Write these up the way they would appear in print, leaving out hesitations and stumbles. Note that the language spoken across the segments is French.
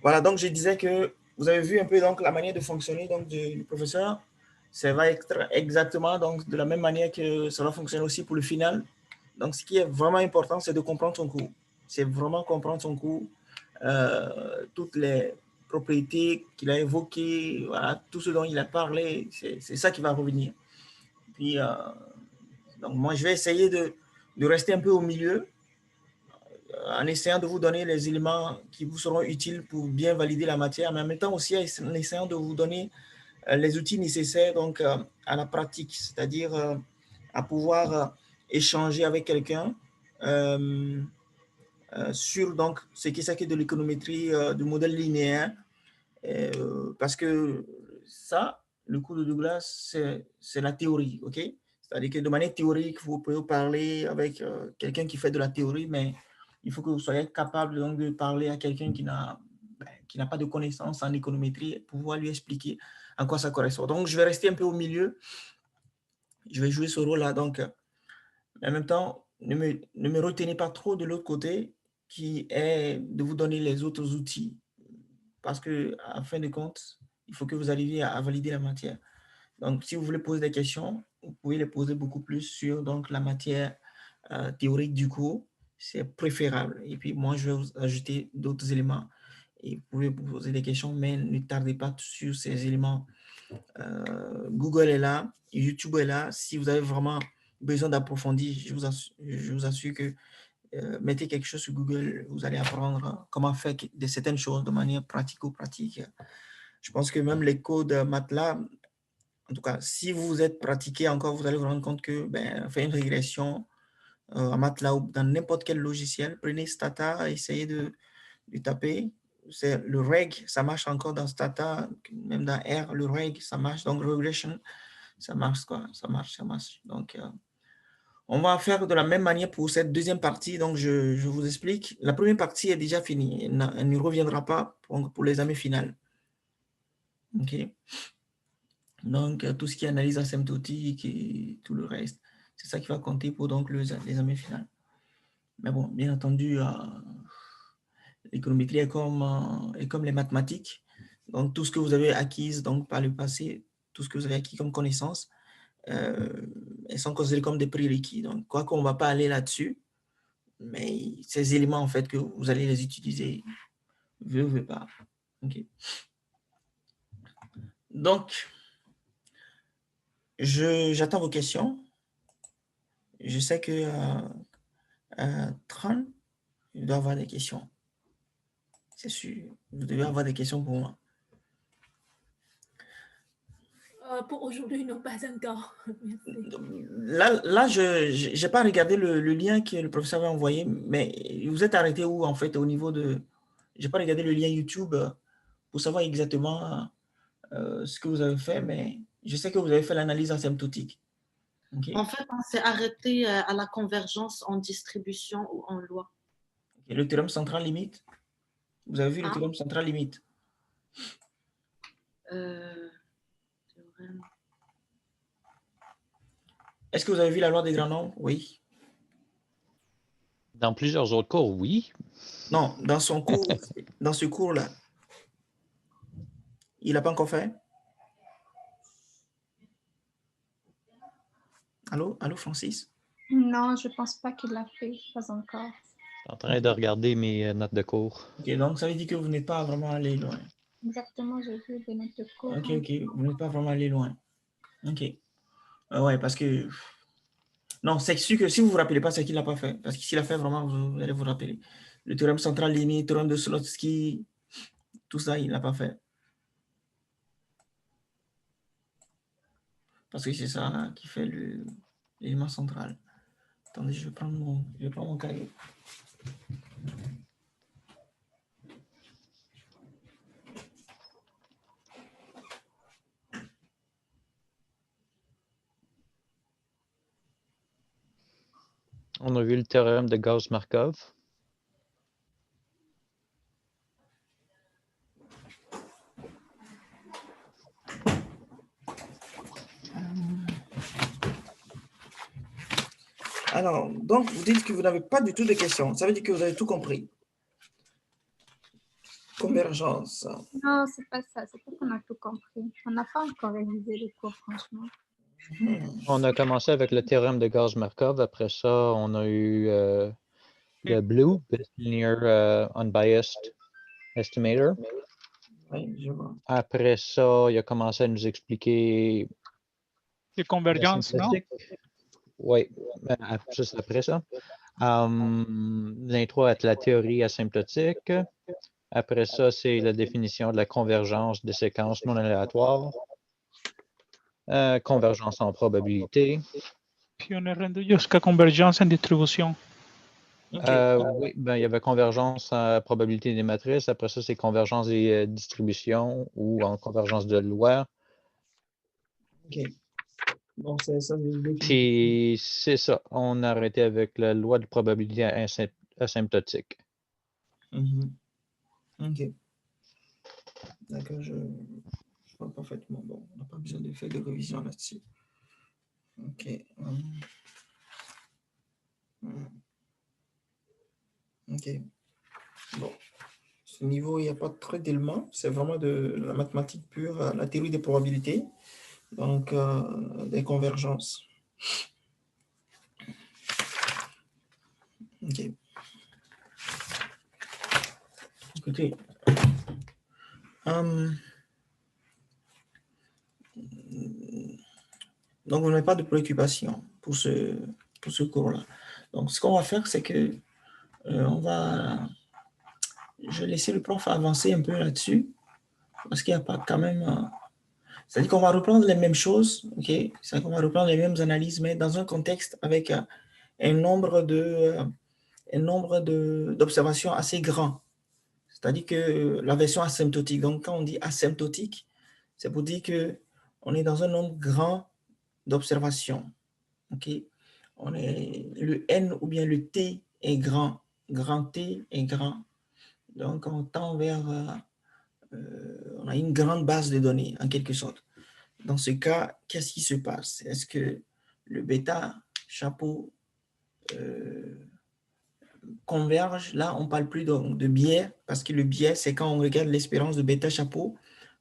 Voilà, donc je disais que vous avez vu un peu donc, la manière de fonctionner donc, du professeur. Ça va être exactement donc, de la même manière que ça va fonctionner aussi pour le final. Donc, ce qui est vraiment important, c'est de comprendre son cours. C'est vraiment comprendre son cours, toutes les propriétés qu'il a évoquées, voilà, tout ce dont il a parlé, c'est ça qui va revenir. Puis, donc moi, je vais essayer de rester un peu au milieu, en essayant de vous donner les éléments qui vous seront utiles pour bien valider la matière, mais en même temps aussi en essayant de vous donner les outils nécessaires donc, à la pratique, c'est-à-dire à pouvoir échanger avec quelqu'un sur donc, ce qui est de l'économétrie du modèle linéaire, parce que ça, le cours de Douglas, c'est la théorie, ok? C'est-à-dire que de manière théorique, vous pouvez parler avec quelqu'un qui fait de la théorie, mais il faut que vous soyez capable donc, de parler à quelqu'un qui n'a pas de connaissances en économétrie pour pouvoir lui expliquer à quoi ça correspond. Donc, je vais rester un peu au milieu. Je vais jouer ce rôle-là. Donc, en même temps, ne me retenez pas trop de l'autre côté, qui est de vous donner les autres outils. Parce que, en fin de compte, il faut que vous arriviez à valider la matière. Donc, si vous voulez poser des questions, vous pouvez les poser beaucoup plus sur donc, la matière théorique du cours. C'est préférable. Et puis, moi, je vais vous ajouter d'autres éléments. Et vous pouvez vous poser des questions, mais ne tardez pas sur ces éléments. Google est là, YouTube est là. Si vous avez vraiment besoin d'approfondir, je vous assure que mettez quelque chose sur Google, vous allez apprendre comment faire certaines choses de manière pratico-pratique. Je pense que même les codes MATLAB, en tout cas, si vous êtes pratiqué encore, vous allez vous rendre compte que faire une régression en MATLAB ou dans n'importe quel logiciel, prenez Stata, essayez de taper. C'est le reg, ça marche encore dans Stata, même dans R, le reg, ça marche. Donc, regression, ça marche quoi, ça marche. Donc, on va faire de la même manière pour cette deuxième partie. Donc, je vous explique. La première partie est déjà finie. Elle ne reviendra pas pour l'examen final. OK. Donc, tout ce qui est analyse asymptotique et tout le reste, c'est ça qui va compter pour donc l'examen final. Mais bon, bien entendu, l'économétrie est comme les mathématiques. Donc, tout ce que vous avez acquis donc, par le passé, tout ce que vous avez acquis comme connaissances, elles sont considérées comme des prérequis. Donc, quoi qu'on ne va pas aller là-dessus, mais ces éléments, en fait, que vous allez les utiliser, veut pas. Okay. Donc, j'attends vos questions. Je sais que Tran, il doit avoir des questions. C'est sûr. Vous devez avoir des questions pour moi. Pour aujourd'hui, non, pas encore. Là, je n'ai pas regardé le lien que le professeur avait envoyé, mais vous êtes arrêté où, en fait, au niveau de... Je n'ai pas regardé le lien YouTube pour savoir exactement ce que vous avez fait, mais je sais que vous avez fait l'analyse asymptotique. Okay. En fait, on s'est arrêté à la convergence en distribution ou en loi. Okay. Le théorème central limite? Vous avez vu le théorème central limite? Est-ce que vous avez vu la loi des grands nombres? Oui. Dans plusieurs autres cours, oui. Non, dans son cours, dans ce cours-là, il n'a pas encore fait? Allô, Francis? Non, je ne pense pas qu'il l'a fait, pas encore. Je suis en train de regarder mes notes de cours. Ok, donc ça veut dire que vous n'êtes pas vraiment allé loin. Exactement, j'ai vu des notes de cours. Ok, vous n'êtes pas vraiment allé loin. Ok. Ouais, parce que... Non, c'est sûr que si vous ne vous rappelez pas, c'est qu'il ne l'a pas fait. Parce que s'il l'a fait, vraiment, vous allez vous rappeler. Le théorème central limite, le théorème de Slotsky, tout ça, il ne l'a pas fait. Parce que c'est ça qui fait l'élément central. Attendez, je vais prendre mon cahier. On a vu le théorème de Gauss-Markov. Alors, donc, vous dites que vous n'avez pas du tout de questions. Ça veut dire que vous avez tout compris. convergence. Non, c'est pas ça. C'est pas qu'on a tout compris. On n'a pas encore révisé le cours, franchement. On a commencé avec le théorème de Gauss-Markov. Après ça, on a eu le blue, linear unbiased estimator. Oui, je vois. Après ça, il a commencé à nous expliquer Les convergences, non? Oui, juste après ça. L'intro à la théorie asymptotique. Après ça, c'est la définition de la convergence de séquences non aléatoires. Convergence en probabilité. Puis on est rendu jusqu'à convergence en distribution. Oui, ben, il y avait convergence en probabilité des matrices. Après ça, c'est convergence des distributions ou en convergence de loi. OK. Donc, c'est ça. Puis c'est ça. On a arrêté avec la loi de probabilité asymptotique. OK. D'accord, je vois parfaitement. Bon, on n'a pas besoin de faire de révision là-dessus. OK. OK. Bon. Ce niveau, il n'y a pas trop d'éléments. C'est vraiment de la mathématique pure, la théorie des probabilités. Donc, des convergences. OK. Écoutez. Donc, vous n'avez pas de préoccupation pour ce cours-là. Donc, ce qu'on va faire, c'est que je vais laisser le prof avancer un peu là-dessus, parce qu'il n'y a pas quand même... c'est-à-dire qu'on va reprendre les mêmes choses, ok? C'est-à-dire qu'on va reprendre les mêmes analyses, mais dans un contexte avec un nombre d'observations assez grand. C'est-à-dire que la version asymptotique. Donc, quand on dit asymptotique, c'est pour dire qu'on est dans un nombre grand d'observations. Ok, le N ou bien le T est grand. Grand T est grand. Donc, on tend vers... on a une grande base de données, en quelque sorte. Dans ce cas, qu'est-ce qui se passe? Est-ce que le bêta chapeau converge? Là, on ne parle plus de biais, parce que le biais, c'est quand on regarde l'espérance de bêta chapeau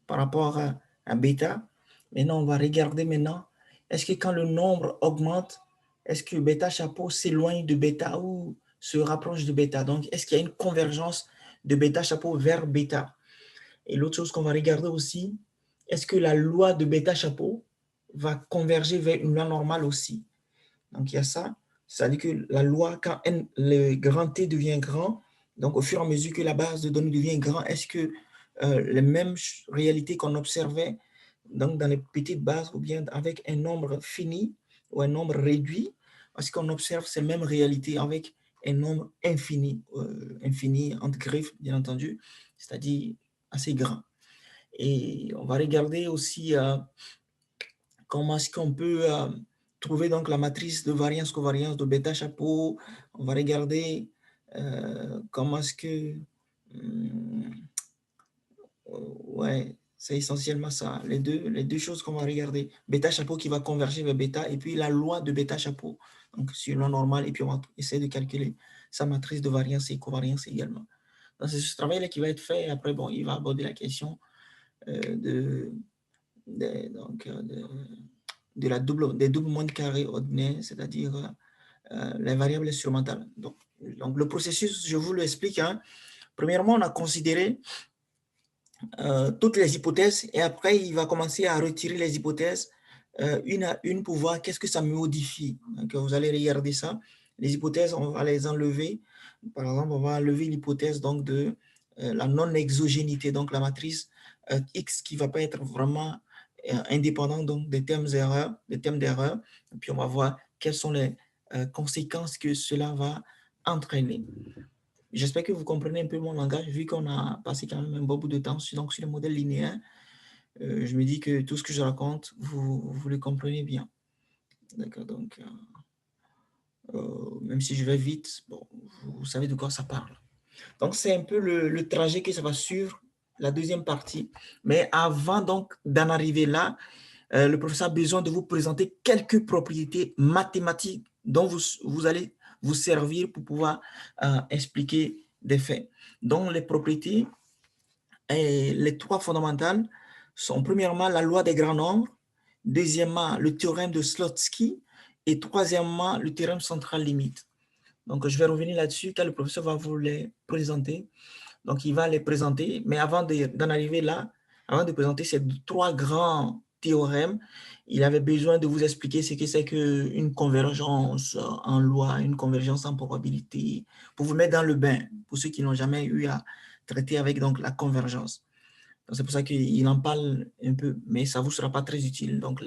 par rapport à bêta. Maintenant, on va regarder maintenant, est-ce que quand le nombre augmente, est-ce que bêta chapeau s'éloigne de bêta ou se rapproche de bêta? Donc, est-ce qu'il y a une convergence de bêta chapeau vers bêta? Et l'autre chose qu'on va regarder aussi, est-ce que la loi de bêta chapeau va converger vers une loi normale aussi? Donc, il y a ça. C'est-à-dire que la loi, quand le grand T devient grand, donc au fur et à mesure que la base de données devient grand, est-ce que les mêmes réalités qu'on observait donc dans les petites bases ou bien avec un nombre fini ou un nombre réduit, est-ce qu'on observe ces mêmes réalités avec un nombre infini, infini entre griffes, bien entendu, c'est-à-dire assez grand. Et on va regarder aussi comment est-ce qu'on peut trouver donc la matrice de variance-covariance de bêta chapeau. On va regarder comment est-ce que... ouais, c'est essentiellement ça. Les deux choses qu'on va regarder. Bêta chapeau qui va converger vers bêta et puis la loi de bêta chapeau. Donc, sur loi normale et puis on va essayer de calculer sa matrice de variance et covariance également. Donc, c'est ce travail-là qui va être fait. Après, bon, il va aborder la question des doubles moines carrés ordinaires, c'est-à-dire les variables instrumentales. Donc, le processus, je vous l'explique. Hein. Premièrement, on a considéré toutes les hypothèses et après, il va commencer à retirer les hypothèses une à une pour voir qu'est-ce que ça modifie. Donc, vous allez regarder ça. Les hypothèses, on va les enlever. Par exemple, on va enlever l'hypothèse donc de la non-exogénité, donc la matrice X qui ne va pas être vraiment indépendant donc des termes d'erreur. Et puis, on va voir quelles sont les conséquences que cela va entraîner. J'espère que vous comprenez un peu mon langage, vu qu'on a passé quand même un bon bout de temps sur le modèle linéaire. Je me dis que tout ce que je raconte, vous le comprenez bien. D'accord, donc, même si je vais vite, bon, vous savez de quoi ça parle. Donc, c'est un peu le trajet que ça va suivre, la deuxième partie. Mais avant donc d'en arriver là, le professeur a besoin de vous présenter quelques propriétés mathématiques dont vous allez vous servir pour pouvoir expliquer des faits. Donc, les propriétés Et les trois fondamentales sont premièrement la loi des grands nombres, deuxièmement le théorème de Slotsky et troisièmement le théorème central limite. Donc, je vais revenir là-dessus car le professeur va vous les présenter. Donc, il va les présenter, mais avant d'en arriver là, avant de présenter ces trois grands théorèmes, il avait besoin de vous expliquer ce que c'est qu'une convergence en loi, une convergence en probabilité, pour vous mettre dans le bain, pour ceux qui n'ont jamais eu à traiter avec donc, la convergence. C'est pour ça qu'il en parle un peu, mais ça ne vous sera pas très utile. Donc,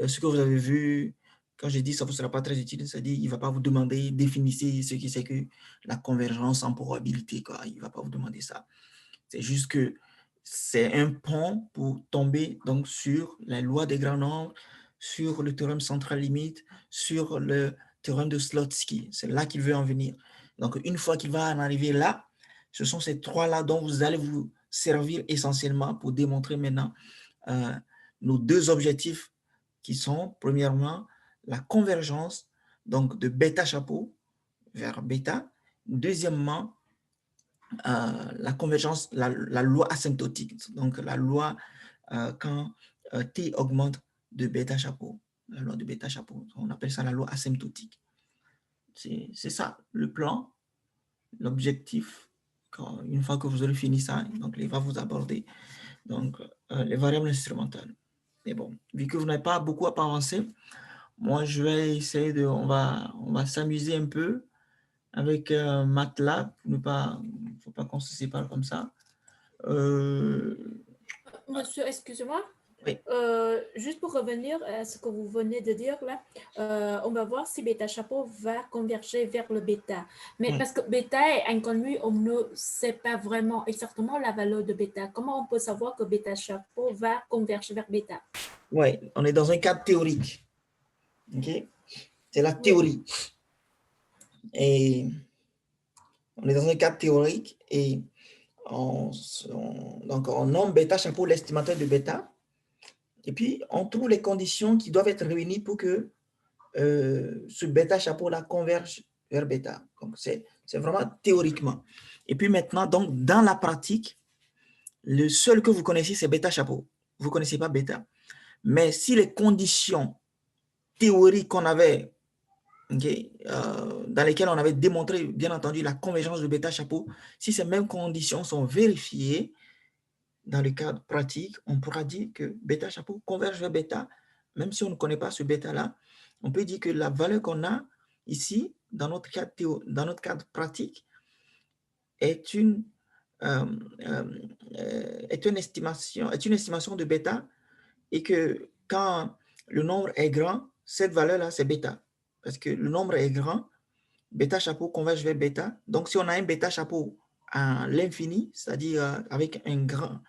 ce que vous avez vu, quand j'ai dit ça ne vous sera pas très utile, c'est-à-dire qu'il ne va pas vous demander définissez ce qui c'est que la convergence en probabilité. Quoi. Il ne va pas vous demander ça. C'est juste que c'est un pont pour tomber donc, sur la loi des grands nombres, sur le théorème central limite, sur le théorème de Slotsky. C'est là qu'il veut en venir. Donc, une fois qu'il va en arriver là, ce sont ces trois-là dont vous allez vous servir essentiellement pour démontrer maintenant nos deux objectifs qui sont, premièrement, la convergence donc de bêta chapeau vers bêta. Deuxièmement, la convergence, la loi asymptotique, donc la loi quand t augmente de bêta chapeau, la loi de bêta chapeau, on appelle ça la loi asymptotique. C'est ça, le plan, l'objectif, une fois que vous aurez fini ça, donc il va vous aborder donc, les variables instrumentales. Mais bon, vu que vous n'avez pas beaucoup à avancer, moi je vais essayer de, on va s'amuser un peu avec MATLAB, il ne faut pas qu'on se sépare comme ça. Monsieur, excusez-moi. Oui. Juste pour revenir à ce que vous venez de dire là, on va voir si bêta chapeau va converger vers le bêta. Mais parce que bêta est inconnu, on ne sait pas vraiment exactement la valeur de bêta. Comment on peut savoir que bêta chapeau va converger vers bêta? Oui, on est dans un cadre théorique. Okay? C'est la théorie. Et on est dans un cadre théorique et donc on nomme bêta chapeau l'estimateur de bêta. Et puis, on trouve les conditions qui doivent être réunies pour que ce bêta chapeau-là converge vers bêta. Donc, c'est vraiment théoriquement. Et puis maintenant, donc, dans la pratique, le seul que vous connaissez, c'est bêta chapeau. Vous ne connaissez pas bêta. Mais si les conditions théoriques qu'on avait, dans lesquelles on avait démontré, bien entendu, la convergence de bêta chapeau, si ces mêmes conditions sont vérifiées, dans le cadre pratique, on pourra dire que bêta chapeau converge vers bêta, même si on ne connaît pas ce bêta-là, on peut dire que la valeur qu'on a ici, dans notre cadre pratique, est une estimation de bêta, et que quand le nombre est grand, cette valeur-là, c'est bêta. Parce que le nombre est grand, bêta chapeau converge vers bêta. Donc, si on a un bêta chapeau à l'infini, c'est-à-dire avec un grand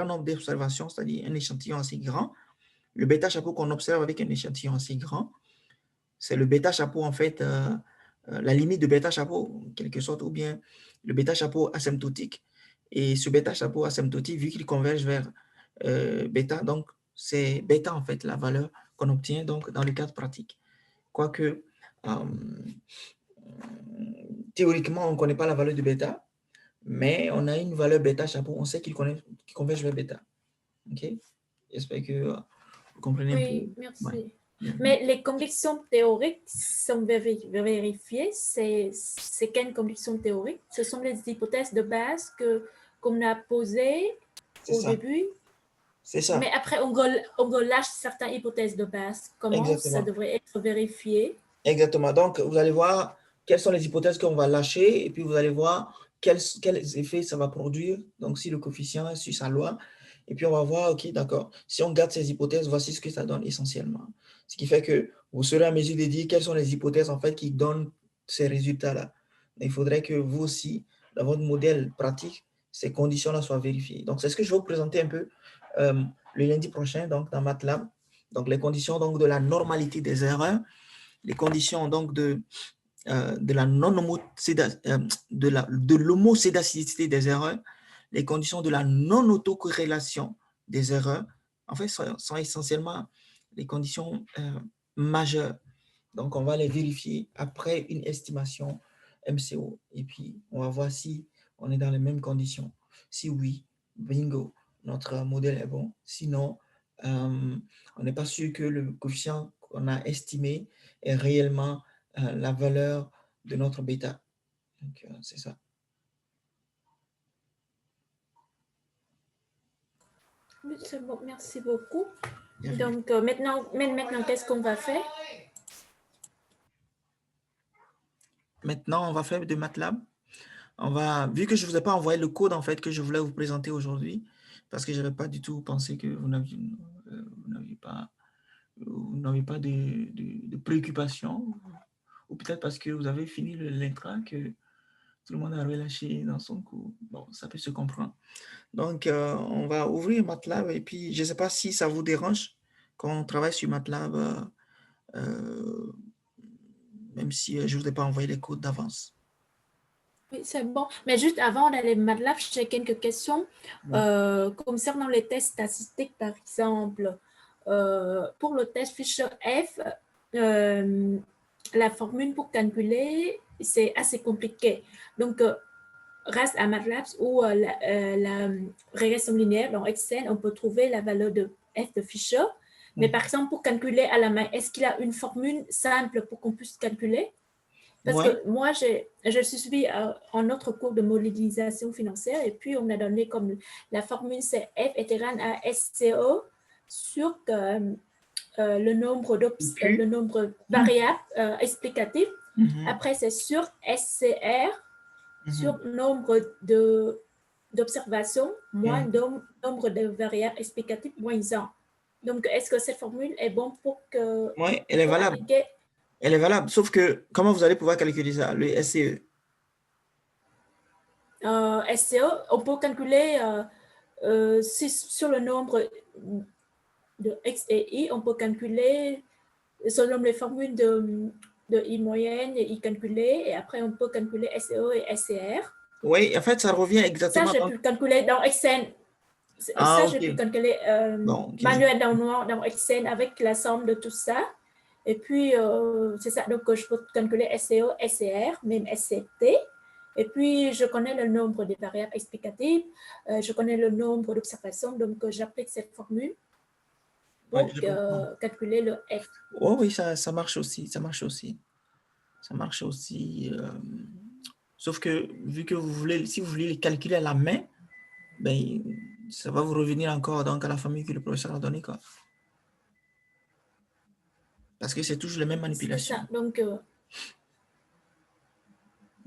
nombre d'observations, c'est-à-dire un échantillon assez grand, le bêta chapeau qu'on observe avec un échantillon assez grand, c'est le bêta chapeau, en fait, la limite de bêta chapeau, en quelque sorte, ou bien le bêta chapeau asymptotique. Et ce bêta chapeau asymptotique, vu qu'il converge vers bêta, donc c'est bêta, en fait, la valeur qu'on obtient donc, dans le cadre pratique. Quoique, théoriquement, on ne connaît pas la valeur de bêta, mais on a une valeur bêta chapeau, on sait qu'il converge vers bêta. OK? J'espère que vous comprenez un peu. Oui, merci. Ouais. Mais les conditions théoriques sont vérifiées. C'est quelles conditions théoriques? Ce sont les hypothèses de base qu'on a posées au début. C'est ça. Mais après, on relâche certaines hypothèses de base. Comment ça devrait être vérifié? Exactement. Donc, vous allez voir quelles sont les hypothèses qu'on va lâcher et puis vous allez voir quels effets ça va produire. Donc, si le coefficient suit sa loi. Et puis, on va voir, OK, d'accord, si on garde ces hypothèses, voici ce que ça donne essentiellement. Ce qui fait que vous serez en mesure de dire quelles sont les hypothèses, en fait, qui donnent ces résultats-là. Il faudrait que vous aussi, dans votre modèle pratique, ces conditions-là soient vérifiées. Donc, c'est ce que je vais vous présenter un peu le lundi prochain, donc, dans MATLAB. Donc, les conditions donc, de la normalité des erreurs, les conditions donc de l'homocédacité des erreurs, les conditions de la non-autocorrélation des erreurs, en fait, sont essentiellement les conditions majeures. Donc, on va les vérifier après une estimation MCO. Et puis, on va voir si on est dans les mêmes conditions. Si oui, bingo, notre modèle est bon. Sinon, on n'est pas sûr que le coefficient qu'on a estimé est réellement la valeur de notre bêta. Donc, c'est ça. Oui, c'est bon, merci beaucoup. Bien vu. Donc, maintenant qu'est-ce qu'on va faire? Maintenant, on va faire de MATLAB. Vu que je ne vous ai pas envoyé le code en fait que je voulais vous présenter aujourd'hui, parce que je n'avais pas du tout pensé que vous n'aviez pas de préoccupation, ou peut-être parce que vous avez fini l'intra que tout le monde a relâché dans son cours. Bon, ça peut se comprendre. Donc, on va ouvrir MATLAB et puis je ne sais pas si ça vous dérange quand on travaille sur MATLAB, même si je ne vous ai pas envoyé les codes d'avance. Oui, c'est bon. Mais juste avant d'aller MATLAB, j'ai quelques questions concernant les tests statistiques, par exemple. Pour le test Fisher-F, la formule pour calculer, c'est assez compliqué. Donc, grâce à MATLAB ou la régression linéaire dans Excel, on peut trouver la valeur de F de Fisher. Mais par exemple, pour calculer à la main, est-ce qu'il y a une formule simple pour qu'on puisse calculer? Parce que moi, je suis suivi en notre cours de modélisation financière et puis on a donné comme la formule, c'est F est égal à SCO sur le nombre variable explicatif. Après, c'est sur SCR sur nombre d'observations moins nombre de variables explicatives moins 1. Donc, est-ce que cette formule est bonne pour que... Oui, elle est valable. Elle est valable, sauf que comment vous allez pouvoir calculer ça, le SCE? SCE, on peut calculer sur le nombre de X et Y, on peut calculer selon les formules de I moyenne et I calculée, et après on peut calculer SCE et SCR. Oui, en fait, ça revient exactement. Ça, j'ai pu calculer dans Excel. Ça, j'ai pu calculer manuellement dans Excel avec la somme de tout ça. Et puis, c'est ça, donc je peux calculer SCO, SCR, même SCT. Et puis, je connais le nombre de variables explicatives, je connais le nombre d'observations, donc j'applique cette formule pour calculer le F. Oh, oui, ça marche aussi, ça marche aussi. Ça marche aussi. Sauf que, vu que si vous voulez les calculer à la main, ben, ça va vous revenir encore donc, à la formule que le professeur a donnée, quoi. Parce que c'est toujours les mêmes manipulations. C'est ça, donc...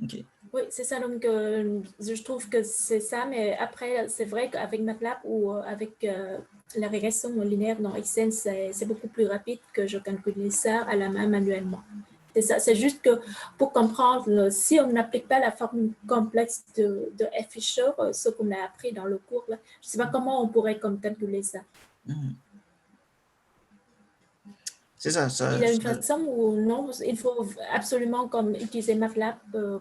OK. Oui, c'est ça, donc je trouve que c'est ça, mais après, c'est vrai qu'avec MATLAB ou avec la régression linéaire dans Excel, c'est beaucoup plus rapide que je calcule ça à la main manuellement. C'est ça, c'est juste que pour comprendre, si on n'applique pas la formule complexe de F. Fisher, ce qu'on a appris dans le cours, là, je ne sais pas comment on pourrait calculer ça. C'est ça. Il y a une façon ou non? Il faut absolument utiliser MATLAB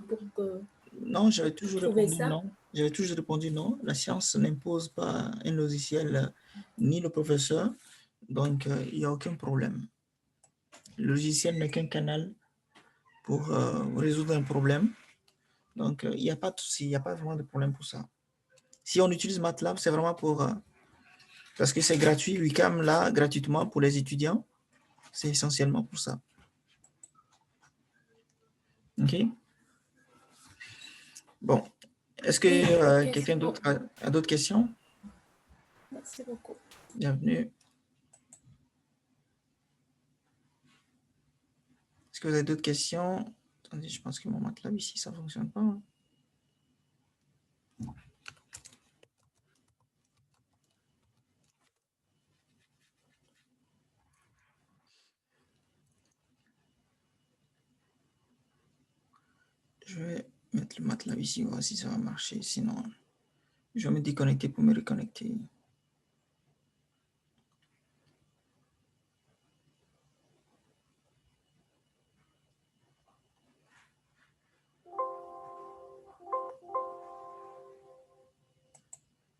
pour que... Non, j'avais toujours répondu non. J'avais toujours répondu non. La science n'impose pas un logiciel ni le professeur, donc il n'y a aucun problème. Le logiciel n'est qu'un canal pour résoudre un problème. Donc, il n'y a pas de souci, il n'y a pas vraiment de problème pour ça. Si on utilise MATLAB, c'est vraiment pour... parce que c'est gratuit, Wikam, là, gratuitement pour les étudiants. C'est essentiellement pour ça. OK? Bon. Est-ce que quelqu'un d'autre a d'autres questions? Merci beaucoup. Bienvenue. Est-ce que vous avez d'autres questions? Attendez, je pense que mon MATLAB ici, ça ne fonctionne pas. Hein. Je vais mettre le MATLAB ici, voir si ça va marcher. Sinon, je vais me déconnecter pour me reconnecter.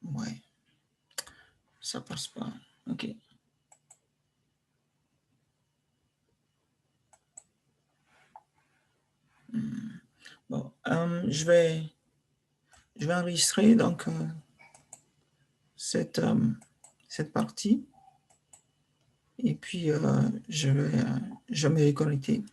Ouais. Ça passe pas. OK. Bon, je vais enregistrer donc cette partie. Et puis, je vais me reconnecter.